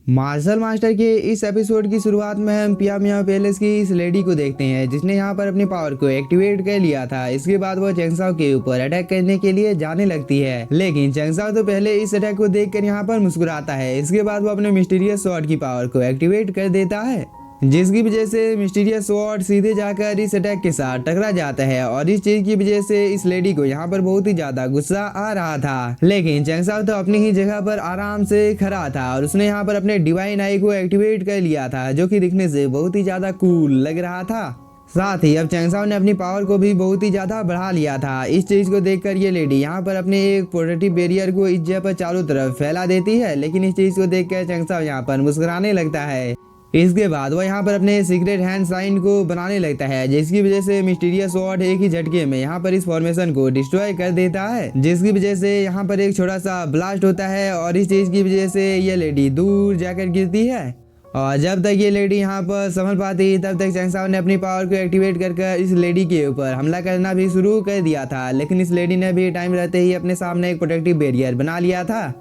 Martial master के इस episode की शुरुआत में हम पिया मियाँ पैलेस की इस लेडी को देखते हैं जिसने यहाँ पर अपनी पावर को एक्टिवेट कर लिया था। इसके बाद वो चेंगसाओ के ऊपर अटैक करने के लिए जाने लगती है, लेकिन चेंगसाओ तो पहले इस अटैक को देखकर यहाँ पर मुस्कुराता है। इसके बाद वो अपने मिस्टीरियस स्वॉर्ड की पावर को एक्टिवेट कर देता है, जिसकी वजह से मिस्टीरियस स्वॉर्ड सीधे जाकर इस अटैक के साथ टकरा जाता है। और इस चीज की वजह से इस लेडी को यहाँ पर बहुत ही ज्यादा गुस्सा आ रहा था, लेकिन चेंगसाओ तो अपनी ही जगह पर आराम से खड़ा था और उसने यहाँ पर अपने डिवाइन आई को एक्टिवेट कर लिया था, जो कि दिखने से बहुत ही ज्यादा कूल लग रहा था। साथ ही अब चेंगसाओ ने अपनी पावर को भी बहुत ही ज्यादा बढ़ा लिया था। इस चीज को देखकर ये लेडी यहाँ पर अपने एक प्रोटेक्टिव बैरियर को इस जगह पर चारों तरफ फैला देती है, लेकिन इस चीज को देखकर चेंगसाओ यहाँ पर मुस्कुराने लगता है। इसके बाद वो यहाँ पर अपने सीक्रेट हैंड साइन को बनाने लगता है, जिसकी वजह से मिस्टीरियस स्वॉर्ड एक ही झटके में यहाँ पर इस फॉर्मेशन को डिस्ट्रॉय कर देता है, जिसकी वजह से यहाँ पर एक छोटा सा ब्लास्ट होता है और इस चीज की वजह से ये लेडी दूर जाकर गिरती है। और जब तक ये लेडी यहाँ पर संभल पाती तब तक चेंगसाओ ने अपनी पावर को एक्टिवेट कर इस लेडी के ऊपर हमला करना भी शुरू कर दिया था, लेकिन इस लेडी ने भी टाइम रहते ही अपने सामने एक प्रोटेक्टिव बैरियर बना लिया था।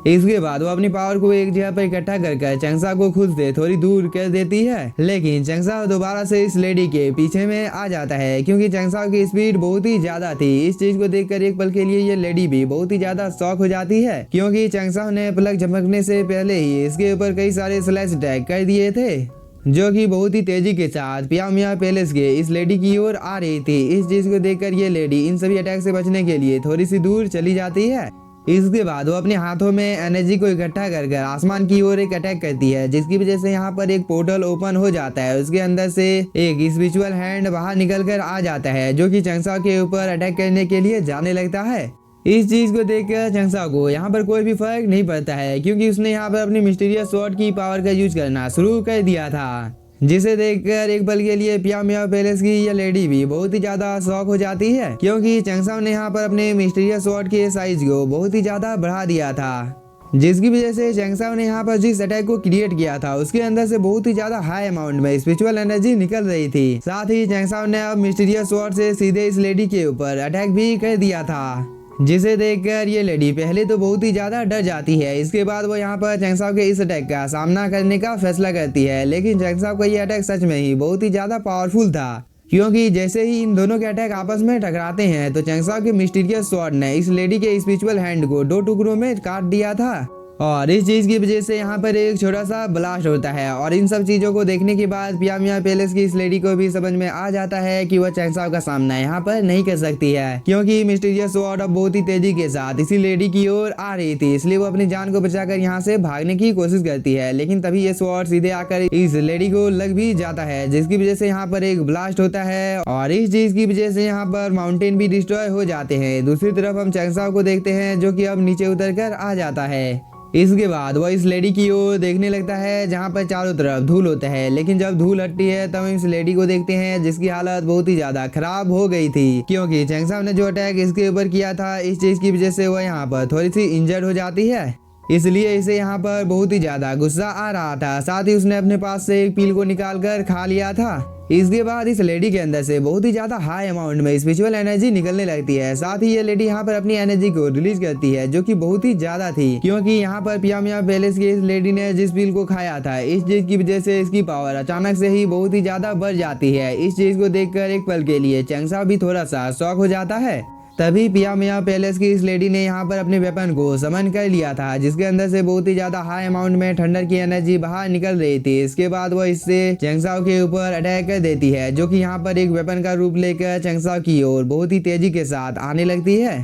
इसके बाद वो अपनी पावर को एक जगह पर इकट्ठा कर चेंगसाओ को खुद से थोड़ी दूर कर देती है, लेकिन चेंगसाओ दोबारा से इस लेडी के पीछे में आ जाता है क्योंकि चेंगसाओ की स्पीड बहुत ही ज्यादा थी। इस चीज को देखकर एक पल के लिए ये लेडी भी बहुत ही ज्यादा शॉक हो जाती है, क्योंकि चेंगसाओ ने पलक झपकने से पहले ही इसके ऊपर कई सारे स्लैश अटैक कर दिए थे, जो कि बहुत ही तेजी के साथ पिया मियाँ पैलेस के इस लेडी की ओर आ रही थी। इस चीज को देखकर ये लेडी इन सभी अटैक से बचने के लिए थोड़ी सी दूर चली जाती है। इसके बाद वो अपने हाथों में एनर्जी को इकट्ठा कर आसमान की ओर एक अटैक करती है, जिसकी वजह से यहाँ पर एक पोर्टल ओपन हो जाता है। उसके अंदर से एक स्पिरिचुअल हैंड बाहर निकल कर आ जाता है, जो कि चेंगसाओ के ऊपर अटैक करने के लिए जाने लगता है। इस चीज को देखकर चेंगसाओ को यहाँ पर कोई भी फर्क नहीं पड़ता है, क्योंकि उसने यहाँ पर अपनी मिस्टीरियस स्वॉर्ड की पावर का यूज करना शुरू कर दिया था, जिसे देखकर एक पल के लिए पिया मियाँ पैलेस की यह लेडी भी बहुत ही ज्यादा शॉक हो जाती है, क्योंकि चेंगसाओ ने यहाँ पर अपने मिस्टीरियस स्वॉर्ड के साइज को बहुत ही ज्यादा बढ़ा दिया था, जिसकी वजह से चेंगसाओ ने यहाँ पर जिस अटैक को क्रिएट किया था उसके अंदर से बहुत ही ज्यादा हाई अमाउंट में स्पिरिचुअल एनर्जी निकल रही थी। साथ ही चेंगसाओ ने अब मिस्टीरियस स्वॉर्ड से सीधे इस लेडी के ऊपर अटैक भी कर दिया था, जिसे देखकर ये लेडी पहले तो बहुत ही ज्यादा डर जाती है। इसके बाद वो यहाँ पर चेंगसाओ के इस अटैक का सामना करने का फैसला करती है, लेकिन चेंगसाओ का ये अटैक सच में ही बहुत ही ज्यादा पावरफुल था, क्योंकि जैसे ही इन दोनों के अटैक आपस में टकराते हैं तो चेंगसाओ के मिस्टीरियस स्वॉर्ड ने इस लेडी के स्पिरिचुअल हैंड को 2 टुकड़ों में काट दिया था। और इस चीज की वजह से यहाँ पर एक छोटा सा ब्लास्ट होता है। और इन सब चीजों को देखने के बाद पिया मियाँ पैलेस की इस लेडी को भी समझ में आ जाता है कि वह चेंगसाओ का सामना यहाँ पर नहीं कर सकती है, क्योंकि मिस्टीरियस स्वॉर्ड अब बहुत ही तेजी के साथ इसी लेडी की ओर आ रही थी। इसलिए वो अपनी जान को बचाकर यहाँ से भागने की कोशिश करती है, लेकिन तभी ये स्वॉर्ड सीधे आकर इस लेडी को लग भी जाता है, जिसकी वजह से यहाँ पर एक ब्लास्ट होता है और इस चीज की वजह से यहाँ पर माउंटेन भी डिस्ट्रॉय हो जाते हैं। दूसरी तरफ हम चेंगसाओ को देखते हैं, जो कि अब नीचे उतर कर आ जाता है। इसके बाद वह इस लेडी की ओर देखने लगता है, जहाँ पर चारों तरफ धूल होता है, लेकिन जब धूल हटती है तब हम इस लेडी को देखते हैं जिसकी हालत बहुत ही ज्यादा खराब हो गई थी, क्योंकि चेंगसाओ ने जो अटैक इसके ऊपर किया था इस चीज की वजह से वह यहाँ पर थोड़ी सी इंजर्ड हो जाती है। इसलिए इसे यहाँ पर बहुत ही ज्यादा गुस्सा आ रहा था। साथ ही उसने अपने पास से एक पील को निकाल कर खा लिया था। इसके बाद इस लेडी के अंदर से बहुत ही ज्यादा हाई अमाउंट में स्पिरिचुअल एनर्जी निकलने लगती है। साथ ही ये लेडी यहाँ पर अपनी एनर्जी को रिलीज करती है, जो कि बहुत ही ज्यादा थी, क्योंकि यहाँ पर पिया मियाँ पैलेस की इस लेडी ने जिस पील को खाया था इस चीज की वजह से इसकी पावर अचानक से ही बहुत ही ज्यादा बढ़ जाती है। इस चीज को देखकर एक पल के लिए चेंगसाओ भी थोड़ा सा शॉक हो जाता है। तभी पिया मियाँ पैलेस की इस लेडी ने यहाँ पर अपने वेपन को समन कर लिया था, जिसके अंदर से बहुत ही ज्यादा हाई अमाउंट में थंडर की एनर्जी बाहर निकल रही थी। इसके बाद वो इससे चेंगसाओ के ऊपर अटैक कर देती है, जो कि यहाँ पर एक वेपन का रूप लेकर चेंगसाओ की ओर बहुत ही तेजी के साथ आने लगती है।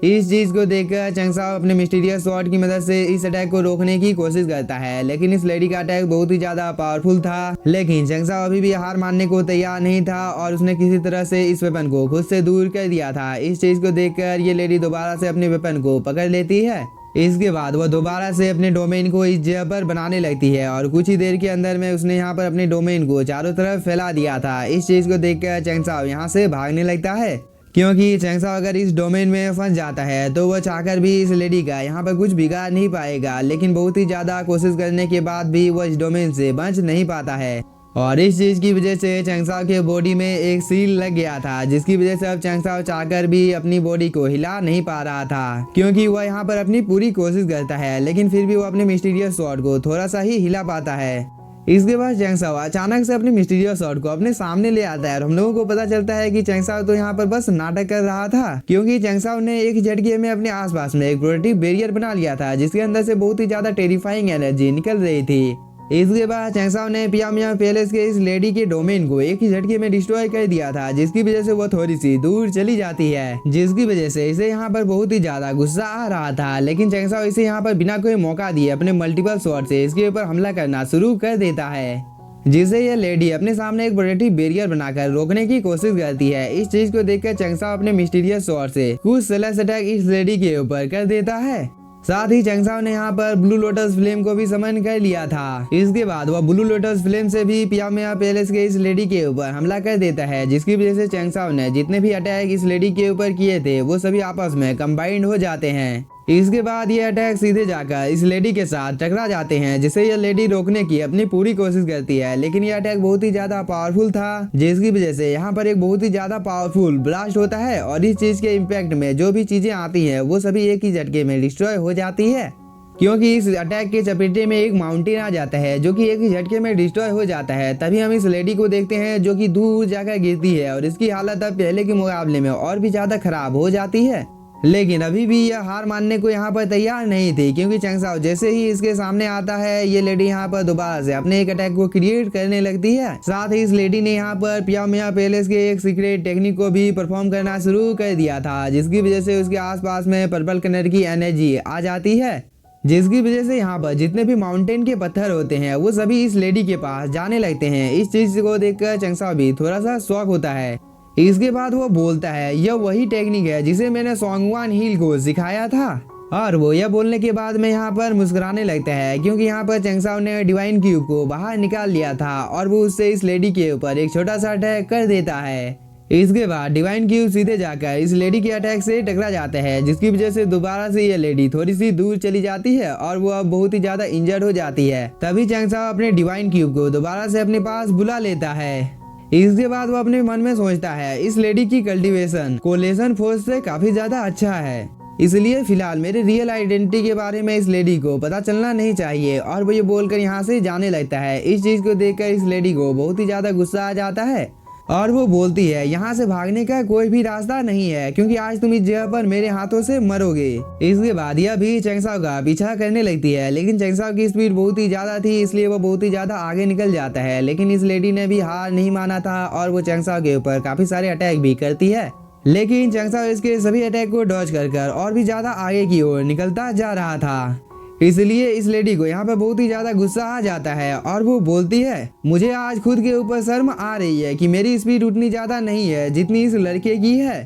इस चीज को देखकर चेंगसाओ अपने मिस्टीरियस स्वॉर्ड की मदद से इस अटैक को रोकने की कोशिश करता है, लेकिन इस लेडी का अटैक बहुत ही ज्यादा पावरफुल था। लेकिन चेंगसाओ अभी भी हार मानने को तैयार नहीं था और उसने किसी तरह से इस वेपन को खुद से दूर कर दिया था। इस चीज को देखकर ये लेडी दोबारा से अपने वेपन को पकड़ लेती है। इसके बाद वह दोबारा से अपने डोमेन को इस जगह पर बनाने लगती है और कुछ ही देर के अंदर में उसने यहाँ पर अपने डोमेन को चारों तरफ फैला दिया था। इस चीज को देखकर चेंगसाओ यहाँ से भागने लगता है, क्योंकि चेंगसाओ अगर इस डोमेन में फंस जाता है तो वह चाहकर भी इस लेडी का यहाँ पर कुछ बिगाड़ नहीं पाएगा, लेकिन बहुत ही ज्यादा कोशिश करने के बाद भी वह इस डोमेन से बच नहीं पाता है। और इस चीज की वजह से चैंगसाओ के बॉडी में एक सील लग गया था, जिसकी वजह से अब चैंगसाओ चाहकर भी अपनी बॉडी को हिला नहीं पा रहा था, क्योंकि वह यहाँ पर अपनी पूरी कोशिश करता है लेकिन फिर भी वो अपने मिस्टीरियस स्वॉर्ड को थोड़ा सा ही हिला पाता है। इसके बाद चैंगसाओ अचानक से अपने मिस्टीरियस स्वॉर्ड को अपने सामने ले आता है और हम लोगों को पता चलता है कि चैंगसाओ तो यहाँ पर बस नाटक कर रहा था, क्योंकि चैंगसाओ ने एक झटके में अपने आसपास में एक प्रोटेक्टिव बैरियर बना लिया था, जिसके अंदर से बहुत ही ज्यादा टेरिफाइंग एनर्जी निकल रही थी। इसके बाद चैंगसाओ ने पियामिया पैलेस के इस लेडी के डोमेन को एक ही झटके में डिस्ट्रॉय कर दिया था, जिसकी वजह से वो थोड़ी सी दूर चली जाती है, जिसकी वजह से इसे यहाँ पर बहुत ही ज्यादा गुस्सा आ रहा था। लेकिन चैंगसाओ इसे यहाँ पर बिना कोई मौका दिए अपने मल्टीपल स्वॉर्ड से इसके ऊपर हमला करना शुरू कर देता है, जिसे यह लेडी अपने सामने एक प्रोटेक्टिव बैरियर बनाकर रोकने की कोशिश करती है। इस चीज को देखकर चैंगसाओ अपने मिस्टीरियस स्वॉर्ड से कुछ सेलेस अटैक इस लेडी के ऊपर कर देता है। साथ ही चैंगसाओ ने यहाँ पर ब्लू लोटस फ्लेम को भी समन कर लिया था। इसके बाद वह ब्लू लोटस फ्लेम से भी पियामिया पैलेस के इस लेडी के ऊपर हमला कर देता है, जिसकी वजह से चैंगसाओ ने जितने भी अटैक इस लेडी के ऊपर किए थे वो सभी आपस में कंबाइंड हो जाते हैं। इसके बाद ये अटैक सीधे जाकर इस लेडी के साथ टकरा जाते हैं, जिसे यह लेडी रोकने की अपनी पूरी कोशिश करती है, लेकिन ये अटैक बहुत ही ज्यादा पावरफुल था, जिसकी वजह से यहाँ पर एक बहुत ही ज्यादा पावरफुल ब्लास्ट होता है और इस चीज के इम्पैक्ट में जो भी चीजें आती है वो सभी एक ही झटके में डिस्ट्रॉय हो जाती है, क्योंकि इस अटैक के चपेटे में एक माउंटेन आ जाता है जो कि एक ही झटके में डिस्ट्रॉय हो जाता है। तभी हम इस लेडी को देखते हैं जो कि दूर जाकर गिरती है और इसकी हालत अब पहले के मुकाबले में और भी ज्यादा खराब हो जाती है। लेकिन अभी भी यह हार मानने को यहाँ पर तैयार नहीं थी, क्योंकि चैंगसाओ जैसे ही इसके सामने आता है ये लेडी यहाँ पर दोबारा से अपने एक अटैक को क्रिएट करने लगती है। साथ ही इस लेडी ने यहाँ पर पियामिया पैलेस के एक सीक्रेट टेक्निक को भी परफॉर्म करना शुरू कर दिया था, जिसकी वजह से उसके आसपास में पर्पल कलर की एनर्जी आ जाती है, जिसकी वजह से यहाँ पर जितने भी माउंटेन के पत्थर होते हैं वो सभी इस लेडी के पास जाने लगते हैं। इस चीज को देखकर चैंगसाओ भी थोड़ा सा शॉक होता है। इसके बाद वो बोलता है यह वही टेक्निक है जिसे मैंने सोंगवान हील को सिखाया था, और वो यह बोलने के बाद में यहाँ पर मुस्कुराने लगता है, क्योंकि यहाँ पर चैंगसाओ ने डिवाइन क्यूब को बाहर निकाल लिया था और वो उससे इस लेडी के ऊपर एक छोटा सा अटैक कर देता है। इसके बाद डिवाइन क्यूब सीधे जाकर इस लेडी के अटैक से टकरा जाता है, जिसकी वजह से दोबारा से यह लेडी थोड़ी सी दूर चली जाती है और वो अब बहुत ही ज्यादा इंजर्ड हो जाती है। तभी चैंगसाओ अपने डिवाइन क्यूब को दोबारा से अपने पास बुला लेता है। इसके बाद वो अपने मन में सोचता है इस लेडी की कल्टीवेशन कोलेशन फोर्स से काफी ज्यादा अच्छा है, इसलिए फिलहाल मेरे रियल आइडेंटिटी के बारे में इस लेडी को पता चलना नहीं चाहिए, और वो ये बोलकर यहाँ से जाने लगता है। इस चीज को देखकर इस लेडी को बहुत ही ज्यादा गुस्सा आ जाता है और वो बोलती है यहाँ से भागने का कोई भी रास्ता नहीं है, क्योंकि आज तुम इस जगह पर मेरे हाथों से मरोगे। इसके बाद यह भी चैंगसाओ का पीछा करने लगती है, लेकिन चैंगसाओ की स्पीड बहुत ही ज्यादा थी, इसलिए वो बहुत ही ज्यादा आगे निकल जाता है। लेकिन इस लेडी ने भी हार नहीं माना था और वो चैंगसाओ के ऊपर काफी सारे अटैक भी करती है, लेकिन चैंगसाओ इसके सभी अटैक को डॉज कर और भी ज्यादा आगे की ओर निकलता जा रहा था। इसलिए इस लेडी को यहाँ पे बहुत ही ज्यादा गुस्सा आ जाता है और वो बोलती है मुझे आज खुद के ऊपर शर्म आ रही है कि मेरी स्पीड उतनी ज्यादा नहीं है जितनी इस लड़के की है।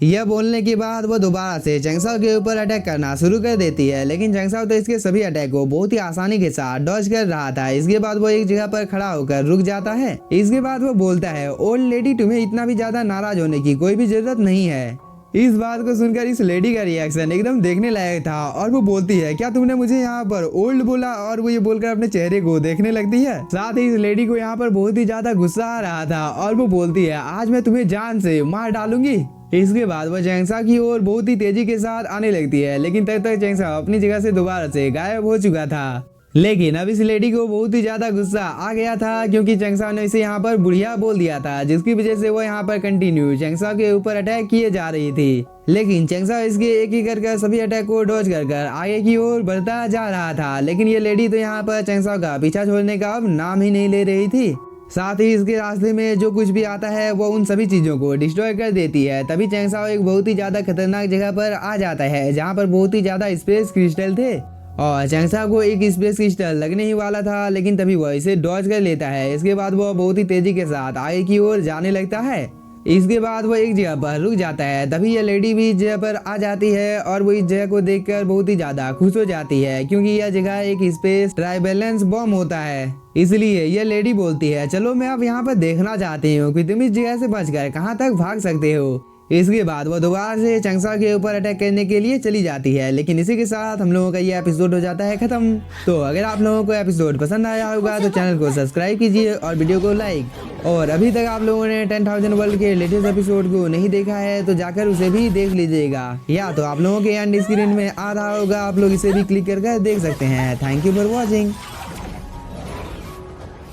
यह बोलने के बाद वो दोबारा से चैंगसाओ के ऊपर अटैक करना शुरू कर देती है, लेकिन चैंगसाओ तो इसके सभी अटैक को बहुत ही आसानी के साथ डॉज कर रहा था। इसके बाद वो एक जगह पर खड़ा होकर रुक जाता है। इसके बाद वो बोलता है ओल्ड लेडी तुम्हें इतना भी ज्यादा नाराज होने की कोई भी जरूरत नहीं है। इस बात को सुनकर इस लेडी का रिएक्शन एकदम देखने लायक था और वो बोलती है क्या तुमने मुझे यहाँ पर ओल्ड बोला, और वो ये बोलकर अपने चेहरे को देखने लगती है। साथ ही इस लेडी को यहाँ पर बहुत ही ज्यादा गुस्सा आ रहा था और वो बोलती है आज मैं तुम्हें जान से मार डालूंगी। इसके बाद वो चैंगसाओ की ओर बहुत ही तेजी के साथ आने लगती है, लेकिन तब तक चैंगसाओ अपनी जगह से दोबारा से गायब हो चुका था। लेकिन अब इस लेडी को बहुत ही ज्यादा गुस्सा आ गया था, क्योंकि चैंगसाओ ने इसे यहाँ पर बुढ़िया बोल दिया था, जिसकी वजह से वो यहाँ पर कंटिन्यू चैंगसाओ के ऊपर अटैक किए जा रही थी। लेकिन चैंगसाओ इसके एक ही कर सभी अटैक को डॉज कर आगे की ओर बढ़ता जा रहा था, लेकिन ये लेडी तो यहाँ पर चैंगसाओ का पीछा छोड़ने का अब नाम ही नहीं ले रही थी। साथ ही इसके रास्ते में जो कुछ भी आता है वो उन सभी चीजों को डिस्ट्रॉय कर देती है। तभी चैंगसाओ एक बहुत ही ज्यादा खतरनाक जगह पर आ जाता है, जहाँ पर बहुत ही ज्यादा स्पेस क्रिस्टल थे और चैंगसाओ को एक स्पेस क्रिस्टल लगने ही वाला था, लेकिन तभी वह इसे डॉज कर लेता है। इसके बाद वह बहुत ही तेजी के साथ आगे की ओर जाने लगता है। इसके बाद वो एक जगह पर रुक जाता है। तभी यह लेडी भी इस जगह पर आ जाती है और वो इस जगह को देखकर बहुत ही ज्यादा खुश हो जाती है, क्योंकि यह जगह एक स्पेस ट्राइबैलेंस बॉम्ब होता है। इसलिए यह लेडी बोलती है चलो मैं अब यहाँ पर देखना चाहती हूँ कि तुम इस जगह से बचकर कहाँ तक भाग सकते हो। इसके बाद वो दोबारा से चंगसाओ के ऊपर अटैक करने के लिए चली जाती है, लेकिन इसी के साथ हम लोगों का ये एपिसोड हो जाता है खत्म। तो अगर आप लोगों को एपिसोड पसंद आया होगा तो चैनल को सब्सक्राइब कीजिए और वीडियो को लाइक, और अभी तक आप लोगों ने 10,000 वर्ल्ड के लेटेस्ट एपिसोड को नहीं देखा है तो जाकर उसे भी देख लीजिएगा, या तो आप लोगों के एंड स्क्रीन में आ रहा होगा, आप लोग इसे भी क्लिक करके देख सकते हैं। Thank you for watching.